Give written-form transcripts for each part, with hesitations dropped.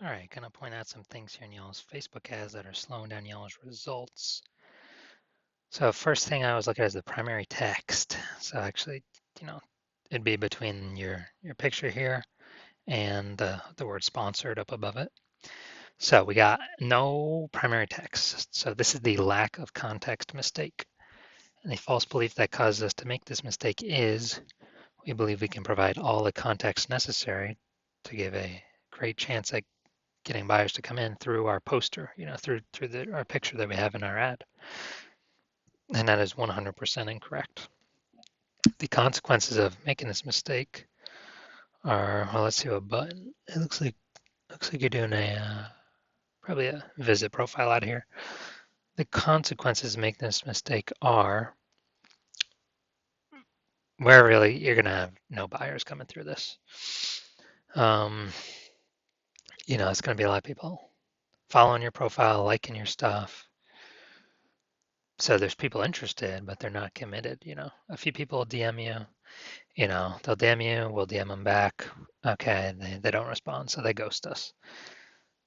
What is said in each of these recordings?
All right, gonna point out some things here in y'all's Facebook ads that are slowing down y'all's results. So first thing I always look at is the primary text. So actually, you know, it'd be between your picture here and the word sponsored up above it. So we got no primary text. So this is the lack of context mistake. And the false belief that causes us to make this mistake is we believe we can provide all the context necessary to give a great chance at getting buyers to come in through our poster, through our picture that we have in our ad. And that is 100% incorrect. The consequences of making this mistake are, well, let's see what button. It looks like you're doing a probably a visit profile out here. The consequences of making this mistake are where really you're gonna have no buyers coming through this. Um, it's gonna be a lot of people following your profile, liking your stuff. So there's people interested, but they're not committed. A few people DM you. They'll DM you, we'll DM them back. Okay, they don't respond, so they ghost us.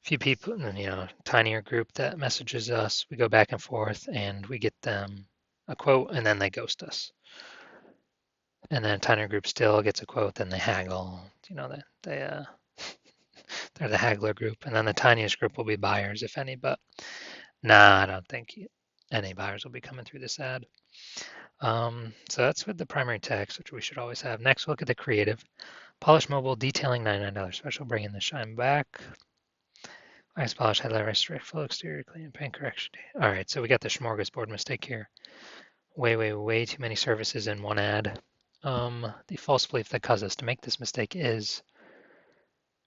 Few people, tinier group that messages us, we go back and forth and we get them a quote and then they ghost us. And then a tinier group still gets a quote, then they haggle. They're the haggler group. And then the tiniest group will be buyers, if any, but nah, I don't think any buyers will be coming through this ad. So that's with the primary text, which we should always have. Next, we'll look at the creative. Polish Mobile detailing $99 special, bringing the shine back. Wax polish, highlight, restoration, full exterior, clean, paint correction. All right, so we got the smorgasbord mistake here. Way too many services in one ad. The false belief that caused us to make this mistake is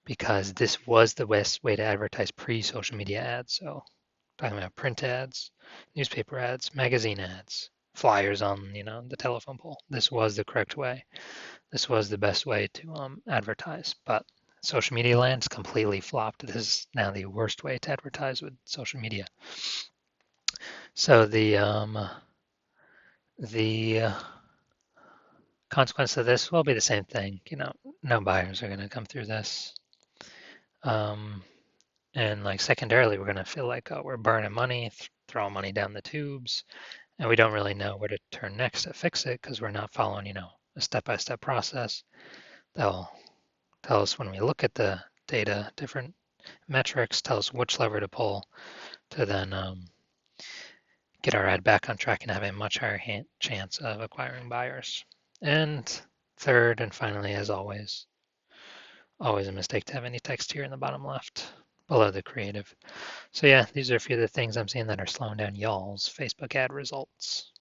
because this was the best way to advertise pre-social media ads. So talking about print ads, newspaper ads, magazine ads, flyers on, the telephone pole. This was the correct way. This was the best way to advertise, but social media land's completely flopped. This is now the worst way to advertise with social media. So the consequence of this will be the same thing. No buyers are going to come through this. And like secondarily, we're going to feel like we're burning money, throwing money down the tubes, and we don't really know where to turn next to fix it because we're not following, a step-by-step process. They'll tell us when we look at the data, different metrics, tell us which lever to pull to then get our ad back on track and have a much higher chance of acquiring buyers. And third and finally, as always a mistake to have any text here in the bottom left below the creative. So yeah, these are a few of the things I'm seeing that are slowing down y'all's Facebook ad results.